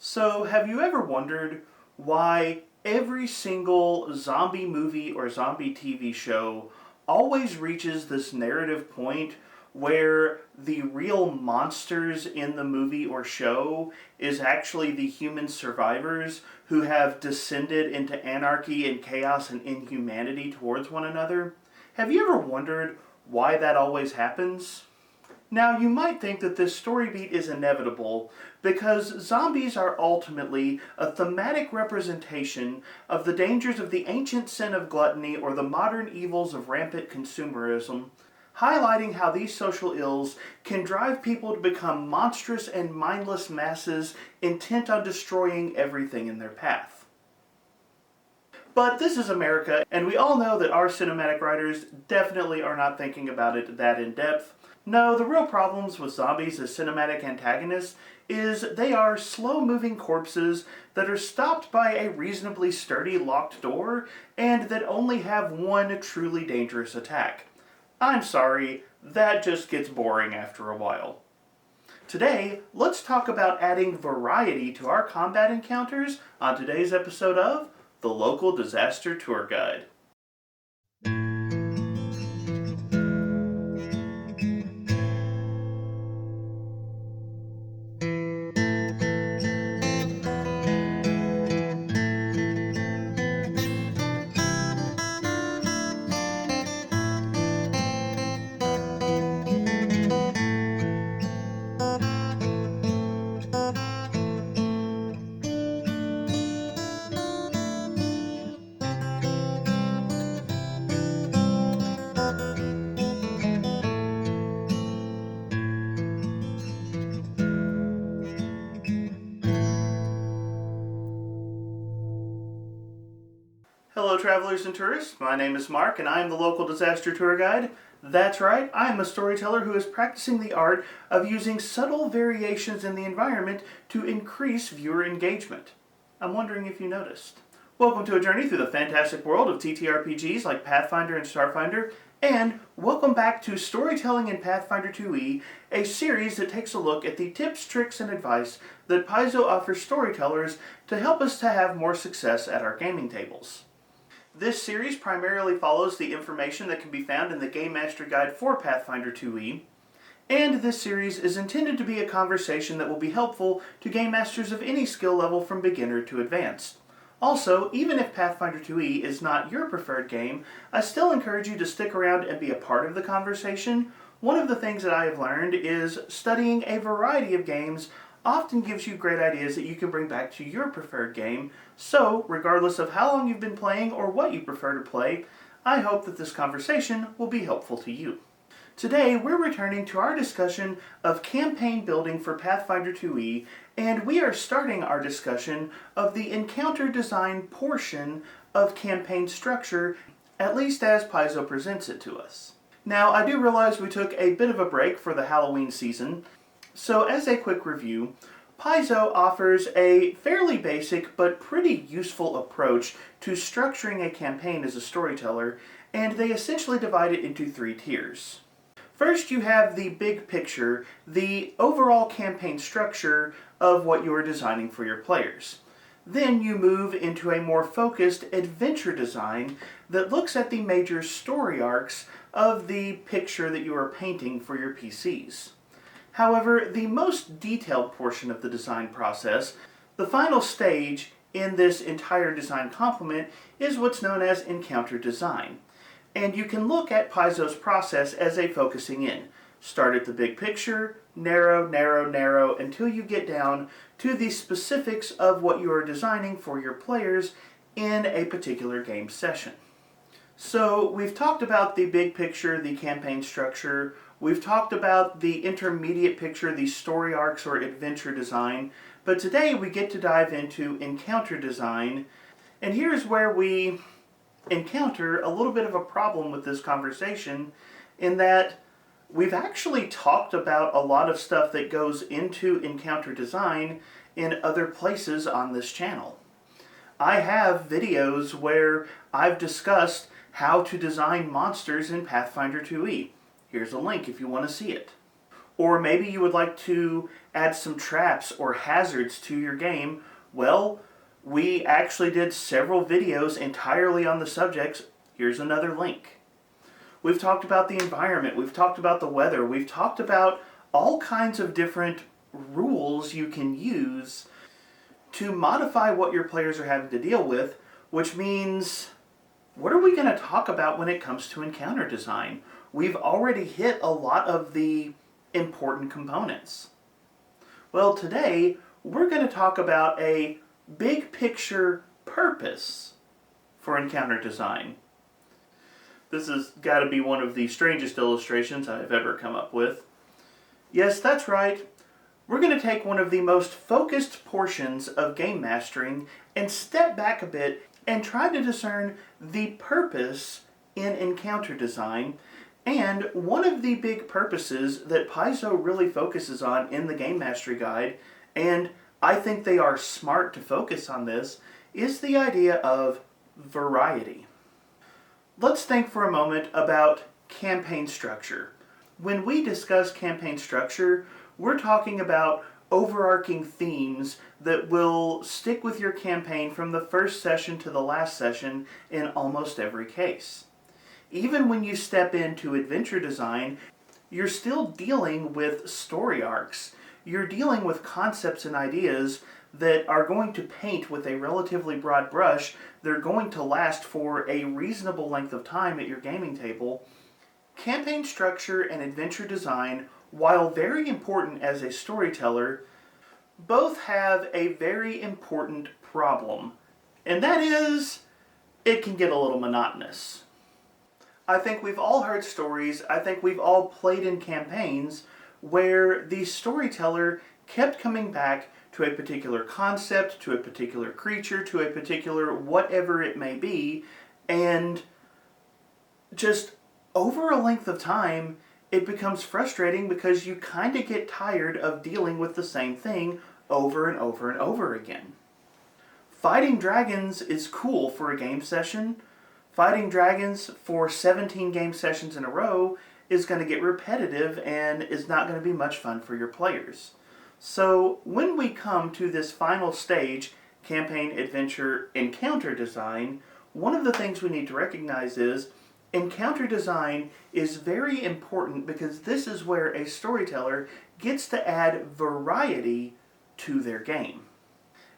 So, have you ever wondered why every single zombie movie or zombie TV show always reaches this narrative point where the real monsters in the movie or show is actually the human survivors who have descended into anarchy and chaos and inhumanity towards one another? Have you ever wondered why that always happens? Now, you might think that this story beat is inevitable because zombies are ultimately a thematic representation of the dangers of the ancient sin of gluttony or the modern evils of rampant consumerism, highlighting how these social ills can drive people to become monstrous and mindless masses intent on destroying everything in their path. But this is America, and we all know that our cinematic writers definitely are not thinking about it that in depth. No, the real problems with zombies as cinematic antagonists is they are slow-moving corpses that are stopped by a reasonably sturdy locked door and that only have one truly dangerous attack. I'm sorry, that just gets boring after a while. Today, let's talk about adding variety to our combat encounters on today's episode of The Local Disaster Tour Guide. Hello travelers and tourists, my name is Mark and I am the local disaster tour guide. That's right, I am a storyteller who is practicing the art of using subtle variations in the environment to increase viewer engagement. I'm wondering if you noticed. Welcome to a journey through the fantastic world of TTRPGs like Pathfinder and Starfinder, and welcome back to Storytelling in Pathfinder 2e, a series that takes a look at the tips, tricks, and advice that Paizo offers storytellers to help us to have more success at our gaming tables. This series primarily follows the information that can be found in the Game Master Guide for Pathfinder 2e, and this series is intended to be a conversation that will be helpful to Game Masters of any skill level from beginner to advanced. Also, even if Pathfinder 2e is not your preferred game, I still encourage you to stick around and be a part of the conversation. One of the things that I have learned is studying a variety of games often gives you great ideas that you can bring back to your preferred game. So, regardless of how long you've been playing or what you prefer to play, I hope that this conversation will be helpful to you. Today, we're returning to our discussion of campaign building for Pathfinder 2e, and we are starting our discussion of the encounter design portion of campaign structure, at least as Paizo presents it to us. Now, I do realize we took a bit of a break for the Halloween season, so as a quick review, Paizo offers a fairly basic but pretty useful approach to structuring a campaign as a storyteller, and they essentially divide it into three tiers. First, you have the big picture, the overall campaign structure of what you are designing for your players. Then you move into a more focused adventure design that looks at the major story arcs of the picture that you are painting for your PCs. However, the most detailed portion of the design process, the final stage in this entire design complement, is what's known as encounter design. And you can look at Paizo's process as a focusing in. Start at the big picture, narrow, narrow, narrow, until you get down to the specifics of what you are designing for your players in a particular game session. So we've talked about the big picture, the campaign structure. We've talked about the intermediate picture, the story arcs or adventure design, but today we get to dive into encounter design, and here's where we encounter a little bit of a problem with this conversation in that we've actually talked about a lot of stuff that goes into encounter design in other places on this channel. I have videos where I've discussed how to design monsters in Pathfinder 2e. Here's a link if you want to see it. or maybe you would like to add some traps or hazards to your game, well, we actually did several videos entirely on the subjects. Here's another link. We've talked about the environment, we've talked about the weather, we've talked about all kinds of different rules you can use to modify what your players are having to deal with, which means, what are we going to talk about when it comes to encounter design? We've already hit a lot of the important components. Well, today we're going to talk about a big picture purpose for encounter design. This has got to be one of the strangest illustrations I've ever come up with. Yes, that's right. We're going to take one of the most focused portions of game mastering and step back a bit and try to discern the purpose in encounter design. And one of the big purposes that Paizo really focuses on in the Game Mastery Guide, and I think they are smart to focus on this, is the idea of variety. Let's think for a moment about campaign structure. When we discuss campaign structure, we're talking about overarching themes that will stick with your campaign from the first session to the last session in almost every case. Even when you step into adventure design, you're still dealing with story arcs. You're dealing with concepts and ideas that are going to paint with a relatively broad brush. They're going to last for a reasonable length of time at your gaming table. Campaign structure and adventure design, while very important as a storyteller, both have a very important problem, and that is, it can get a little monotonous. I think we've all heard stories, I think we've all played in campaigns where the storyteller kept coming back to a particular concept, to a particular creature, to a particular whatever it may be, and just over a length of time, it becomes frustrating because you kind of get tired of dealing with the same thing over and over and over again. Fighting dragons is cool for a game session. Fighting dragons for 17 game sessions in a row is going to get repetitive and is not going to be much fun for your players. So when we come to this final stage, campaign, adventure, encounter design, one of the things we need to recognize is encounter design is very important because this is where a storyteller gets to add variety to their game.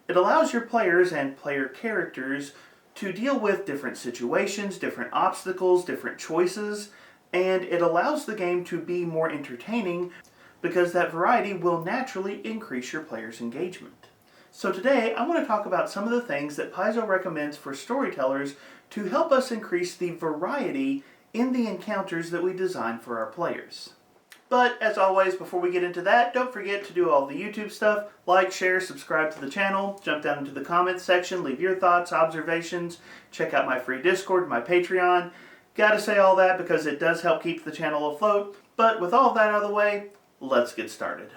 It allows your players and player characters to deal with different situations, different obstacles, different choices, and it allows the game to be more entertaining because that variety will naturally increase your players' engagement. So today, I want to talk about some of the things that Paizo recommends for storytellers to help us increase the variety in the encounters that we design for our players. But as always, before we get into that, don't forget to do all the YouTube stuff. Like, share, subscribe to the channel, jump down into the comments section, leave your thoughts, observations, check out my free Discord, my Patreon. Gotta say all that because it does help keep the channel afloat. But with all of that out of the way, let's get started.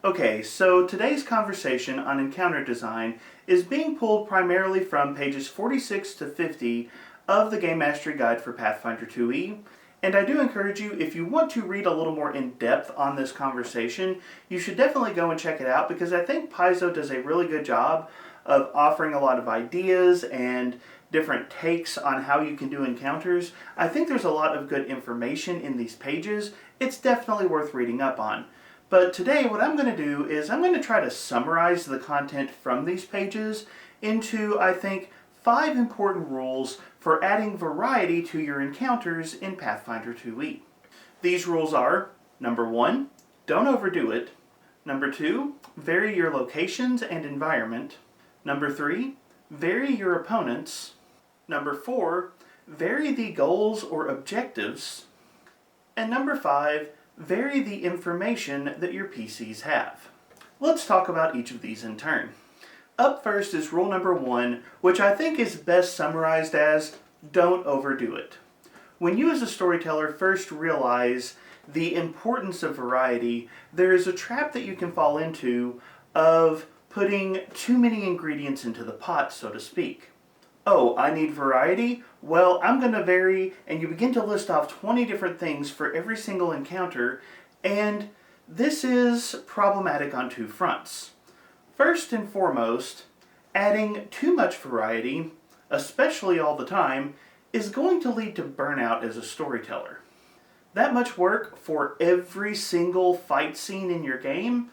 Okay, so today's conversation on encounter design is being pulled primarily from pages 46 to 50 of the Game Mastery Guide for Pathfinder 2e. And I do encourage you, if you want to read a little more in depth on this conversation, you should definitely go and check it out because I think Paizo does a really good job of offering a lot of ideas and different takes on how you can do encounters. I think there's a lot of good information in these pages. It's definitely worth reading up on. But today what I'm going to do is I'm going to try to summarize the content from these pages into, I think, 5 important rules for adding variety to your encounters in Pathfinder 2e. These rules are, number 1, don't overdo it. Number 2, vary your locations and environment. Number 3, vary your opponents. Number 4, vary the goals or objectives. And number 5, vary the information that your PCs have. Let's talk about each of these in turn. Up first is rule number 1, which I think is best summarized as, don't overdo it. When you as a storyteller first realize the importance of variety, there is a trap that you can fall into of putting too many ingredients into the pot, so to speak. Oh, I need variety? Well, I'm going to vary, and you begin to list off 20 different things for every single encounter, and This is problematic on two fronts. First and foremost, adding too much variety, especially all the time, is going to lead to burnout as a storyteller. That much work for every single fight scene in your game,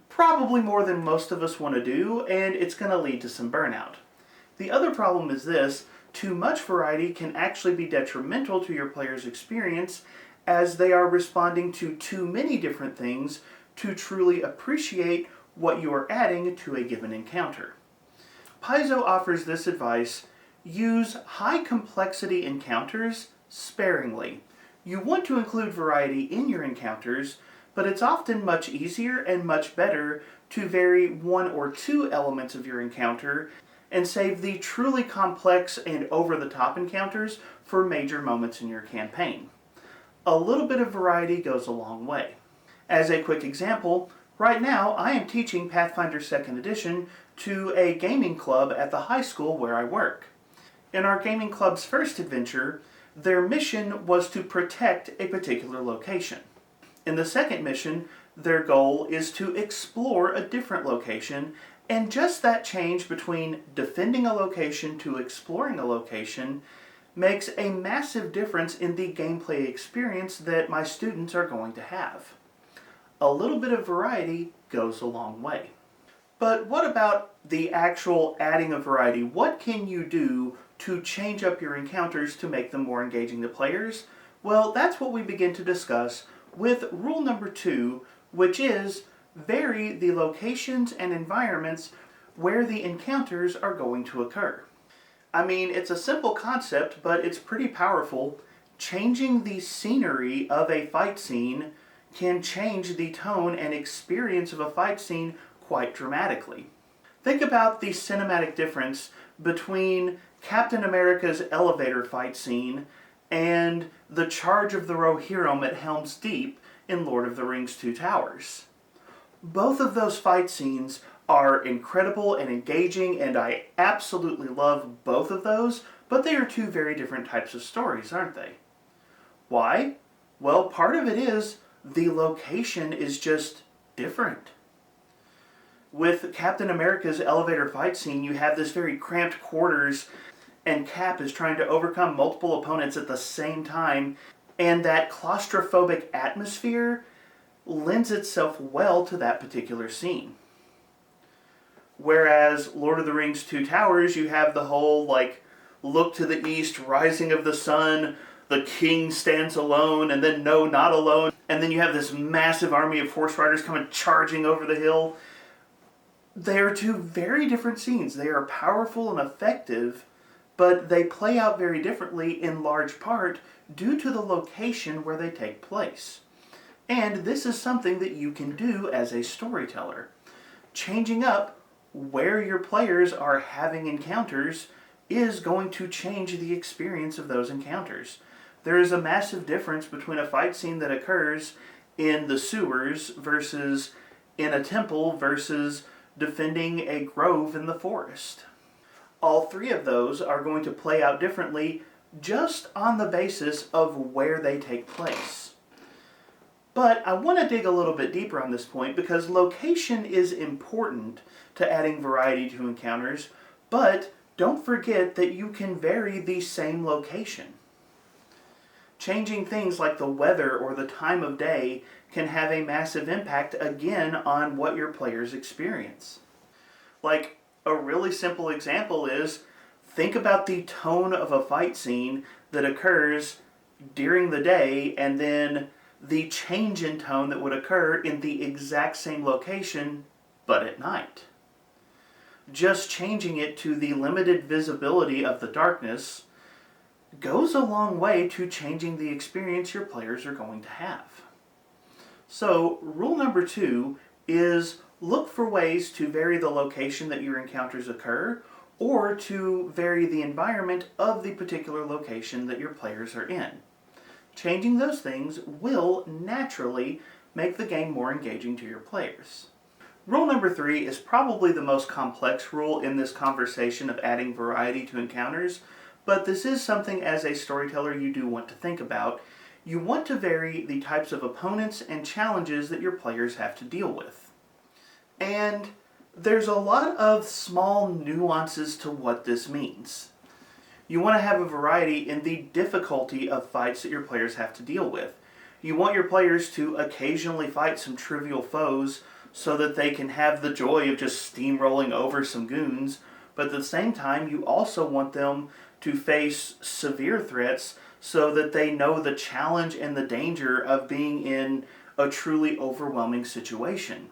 probably more than most of us want to do, and it's going to lead to some burnout. The other problem is this: too much variety can actually be detrimental to your player's experience, as they are responding to too many different things to truly appreciate what you are adding to a given encounter. Paizo offers this advice: use high complexity encounters sparingly. You want to include variety in your encounters, but it's often much easier and much better to vary one or two elements of your encounter and save the truly complex and over-the-top encounters for major moments in your campaign. A little bit of variety goes a long way. As a quick example, right now I am teaching Pathfinder 2nd Edition to a gaming club at the high school where I work. In our gaming club's first adventure, their mission was to protect a particular location. In the second mission, their goal is to explore a different location, and just that change between defending a location to exploring a location makes a massive difference in the gameplay experience that my students are going to have. A little bit of variety goes a long way. But what about the actual adding of variety? What can you do to change up your encounters to make them more engaging to players? Well, that's what we begin to discuss with rule number 2, which is vary the locations and environments where the encounters are going to occur. I mean, it's a simple concept, but it's pretty powerful. Changing the scenery of a fight scene can change the tone and experience of a fight scene quite dramatically. Think about the cinematic difference between Captain America's elevator fight scene and the charge of the Rohirrim at Helm's Deep in Lord of the Rings: Two Towers. Both of those fight scenes are incredible and engaging, and I absolutely love both of those, but they are two very different types of stories, aren't they? Why? Well, part of it is the location is just different. With Captain America's elevator fight scene, you have this very cramped quarters, and Cap is trying to overcome multiple opponents at the same time, and that claustrophobic atmosphere lends itself well to that particular scene. Whereas Lord of the Rings: Two Towers, you have the whole, look to the east, rising of the sun, the king stands alone, and then no, not alone, and then you have this massive army of horse riders coming charging over the hill. They are two very different scenes. They are powerful and effective, but they play out very differently in large part due to the location where they take place. And this is something that you can do as a storyteller. Changing up where your players are having encounters is going to change the experience of those encounters. There is a massive difference between a fight scene that occurs in the sewers versus in a temple versus defending a grove in the forest. All three of those are going to play out differently just on the basis of where they take place. But I want to dig a little bit deeper on this point because location is important to adding variety to encounters, but don't forget that you can vary the same location. Changing things like the weather or the time of day can have a massive impact again on what your players experience. Like, a really simple example is, think about the tone of a fight scene that occurs during the day and then the change in tone that would occur in the exact same location but at night. Just changing it to the limited visibility of the darkness goes a long way to changing the experience your players are going to have. So, rule number 2 is look for ways to vary the location that your encounters occur, or to vary the environment of the particular location that your players are in. Changing those things will naturally make the game more engaging to your players. Rule number 3 is probably the most complex rule in this conversation of adding variety to encounters, but this is something as a storyteller you do want to think about. You want to vary the types of opponents and challenges that your players have to deal with. And there's a lot of small nuances to what this means. You want to have a variety in the difficulty of fights that your players have to deal with. You want your players to occasionally fight some trivial foes so that they can have the joy of just steamrolling over some goons, but at the same time you also want them to face severe threats so that they know the challenge and the danger of being in a truly overwhelming situation.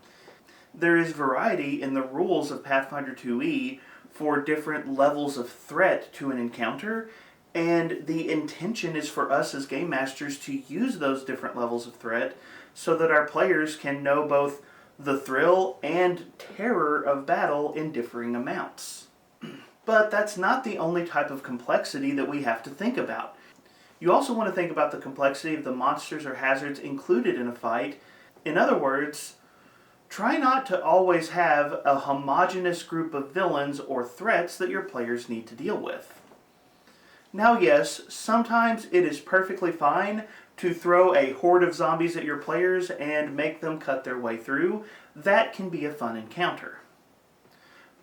There is variety in the rules of Pathfinder 2e for different levels of threat to an encounter, and the intention is for us as game masters to use those different levels of threat so that our players can know both the thrill and terror of battle in differing amounts. But that's not the only type of complexity that we have to think about. You also want to think about the complexity of the monsters or hazards included in a fight. In other words, try not to always have a homogeneous group of villains or threats that your players need to deal with. Now yes, sometimes it is perfectly fine to throw a horde of zombies at your players and make them cut their way through. That can be a fun encounter.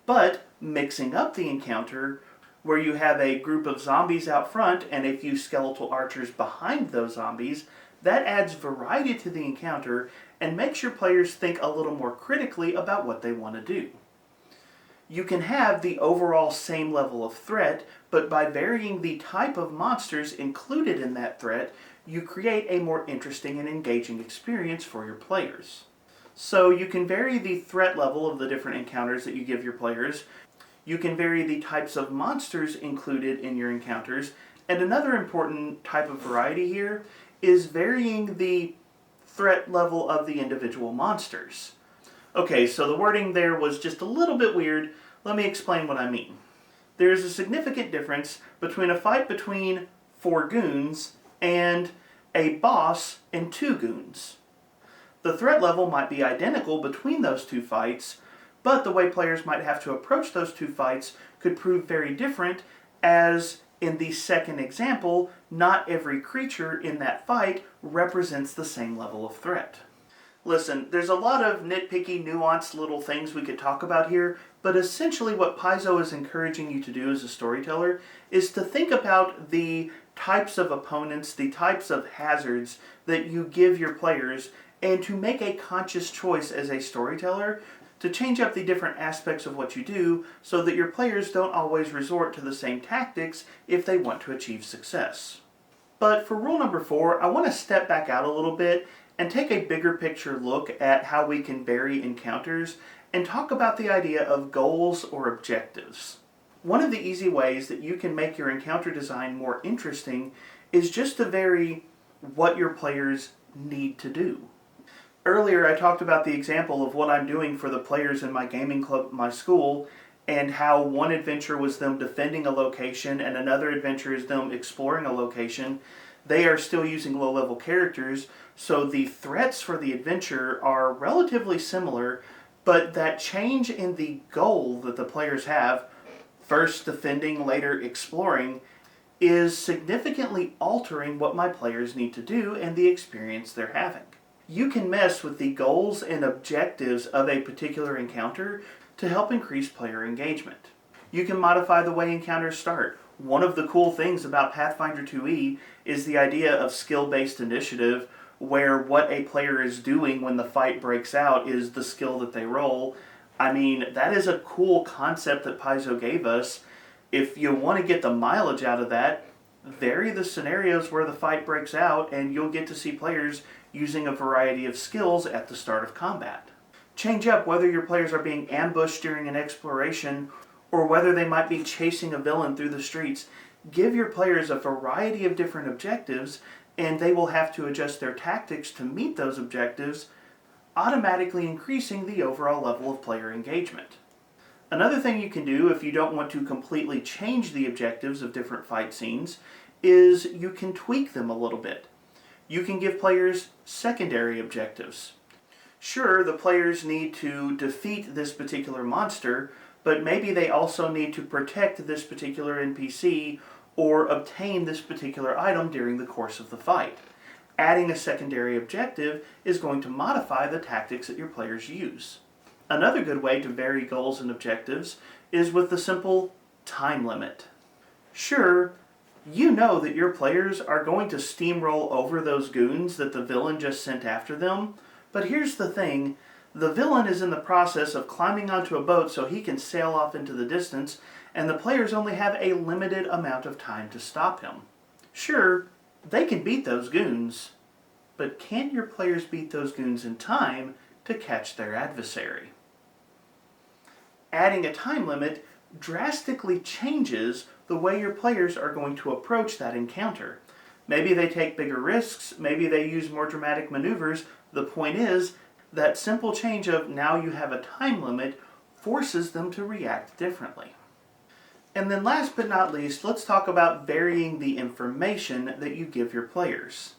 But mixing up the encounter, where you have a group of zombies out front and a few skeletal archers behind those zombies, that adds variety to the encounter and makes your players think a little more critically about what they want to do. You can have the overall same level of threat, but by varying the type of monsters included in that threat, you create a more interesting and engaging experience for your players. So you can vary the threat level of the different encounters that you give your players. You can vary the types of monsters included in your encounters. And another important type of variety here is varying the threat level of the individual monsters. Okay, so the wording there was just a little bit weird. Let me explain what I mean. There is a significant difference between a fight between 4 goons and a boss and 2 goons. The threat level might be identical between those 2 fights, but the way players might have to approach those 2 fights could prove very different, as in the second example, not every creature in that fight represents the same level of threat. Listen, there's a lot of nitpicky, nuanced little things we could talk about here, but essentially what Paizo is encouraging you to do as a storyteller is to think about the types of opponents, the types of hazards that you give your players, and to make a conscious choice as a storyteller to change up the different aspects of what you do so that your players don't always resort to the same tactics if they want to achieve success. But for rule number 4, I want to step back out a little bit and take a bigger picture look at how we can vary encounters and talk about the idea of goals or objectives. One of the easy ways that you can make your encounter design more interesting is just to vary what your players need to do. Earlier I talked about the example of what I'm doing for the players in my gaming club at my school, and how one adventure was them defending a location and another adventure is them exploring a location. They are still using low-level characters, so the threats for the adventure are relatively similar, but that change in the goal that the players have, first defending, later exploring, is significantly altering what my players need to do and the experience they're having. You can mess with the goals and objectives of a particular encounter to help increase player engagement. You can modify the way encounters start. One of the cool things about Pathfinder 2e is the idea of skill-based initiative, where what a player is doing when the fight breaks out is the skill that they roll. I mean, that is a cool concept that Paizo gave us. If you want to get the mileage out of that, vary the scenarios where the fight breaks out and you'll get to see players using a variety of skills at the start of combat. Change up whether your players are being ambushed during an exploration or whether they might be chasing a villain through the streets. Give your players a variety of different objectives, and they will have to adjust their tactics to meet those objectives, automatically increasing the overall level of player engagement. Another thing you can do if you don't want to completely change the objectives of different fight scenes is you can tweak them a little bit. You can give players secondary objectives. Sure, the players need to defeat this particular monster, but maybe they also need to protect this particular NPC or obtain this particular item during the course of the fight. Adding a secondary objective is going to modify the tactics that your players use. Another good way to vary goals and objectives is with the simple time limit. Sure, you know that your players are going to steamroll over those goons that the villain just sent after them, but here's the thing, the villain is in the process of climbing onto a boat so he can sail off into the distance, and the players only have a limited amount of time to stop him. Sure, they can beat those goons, but can your players beat those goons in time to catch their adversary? Adding a time limit drastically changes the way your players are going to approach that encounter. Maybe they take bigger risks, maybe they use more dramatic maneuvers. The point is, that simple change of now you have a time limit forces them to react differently. And then last but not least, let's talk about varying the information that you give your players.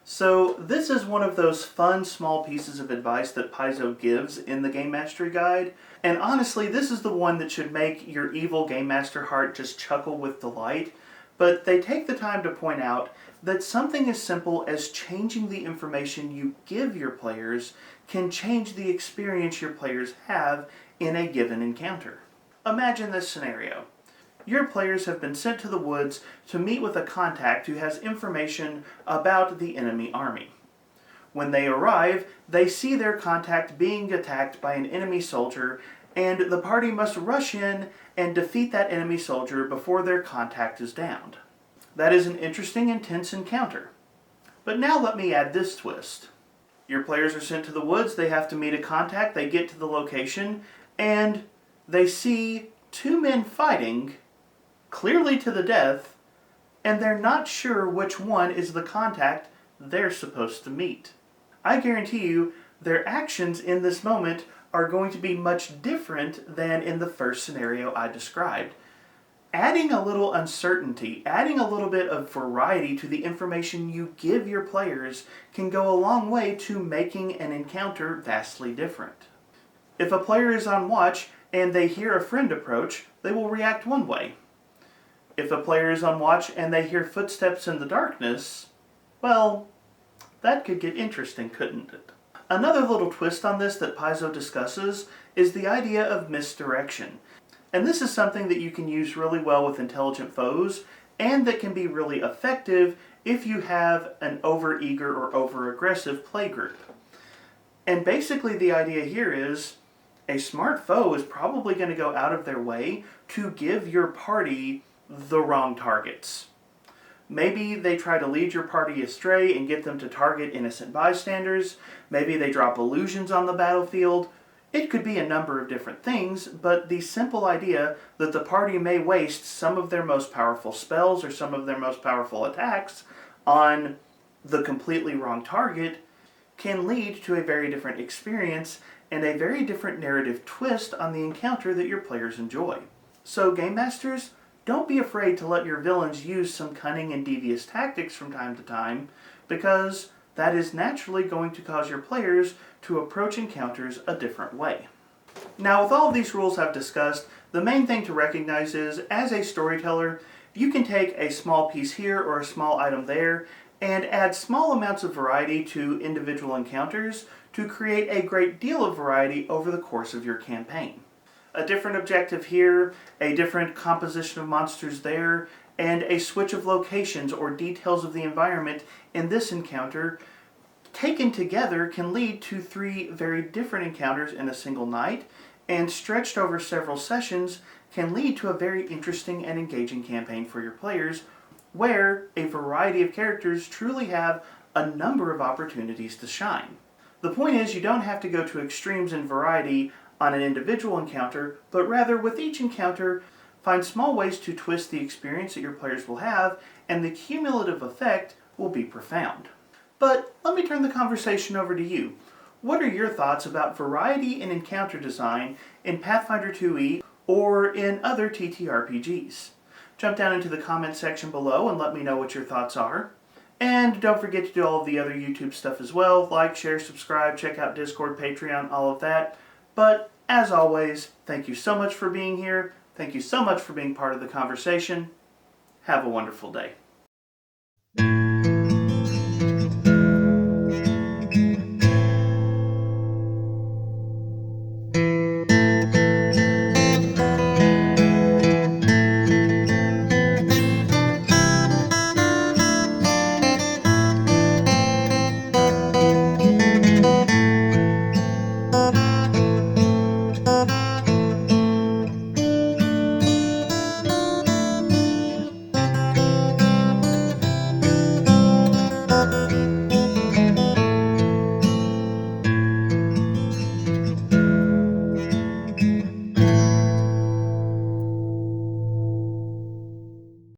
So this is one of those fun small pieces of advice that Paizo gives in the Game Mastery Guide, and honestly this is the one that should make your evil Game Master heart just chuckle with delight, but they take the time to point out that something as simple as changing the information you give your players can change the experience your players have in a given encounter. Imagine this scenario. Your players have been sent to the woods to meet with a contact who has information about the enemy army. When they arrive, they see their contact being attacked by an enemy soldier, and the party must rush in and defeat that enemy soldier before their contact is downed. That is an interesting, intense encounter. But now let me add this twist. Your players are sent to the woods, they have to meet a contact, they get to the location, and they see two men fighting, clearly to the death, and they're not sure which one is the contact they're supposed to meet. I guarantee you their actions in this moment are going to be much different than in the first scenario I described. Adding a little uncertainty, adding a little bit of variety to the information you give your players can go a long way to making an encounter vastly different. If a player is on watch and they hear a friend approach, they will react one way. If a player is on watch and they hear footsteps in the darkness, well, that could get interesting, couldn't it? Another little twist on this that Paizo discusses is the idea of misdirection. And this is something that you can use really well with intelligent foes, and that can be really effective if you have an over-eager or over-aggressive play group. And basically the idea here is, a smart foe is probably going to go out of their way to give your party the wrong targets. Maybe they try to lead your party astray and get them to target innocent bystanders. Maybe they drop illusions on the battlefield. It could be a number of different things, but the simple idea that the party may waste some of their most powerful spells or some of their most powerful attacks on the completely wrong target can lead to a very different experience and a very different narrative twist on the encounter that your players enjoy. So Game Masters, don't be afraid to let your villains use some cunning and devious tactics from time to time, because that is naturally going to cause your players to approach encounters a different way. Now, with all of these rules I've discussed, the main thing to recognize is, as a storyteller, you can take a small piece here or a small item there and add small amounts of variety to individual encounters to create a great deal of variety over the course of your campaign. A different objective here, a different composition of monsters there, and a switch of locations or details of the environment in this encounter, taken together, can lead to 3 very different encounters in a single night, and stretched over several sessions can lead to a very interesting and engaging campaign for your players, where a variety of characters truly have a number of opportunities to shine. The point is, you don't have to go to extremes in variety on an individual encounter, but rather with each encounter, find small ways to twist the experience that your players will have, and the cumulative effect will be profound. But let me turn the conversation over to you. What are your thoughts about variety in encounter design in Pathfinder 2e or in other TTRPGs? Jump down into the comment section below and let me know what your thoughts are. And don't forget to do all of the other YouTube stuff as well. Like, share, subscribe, check out Discord, Patreon, all of that. But as always, thank you so much for being here. Thank you so much for being part of the conversation. Have a wonderful day.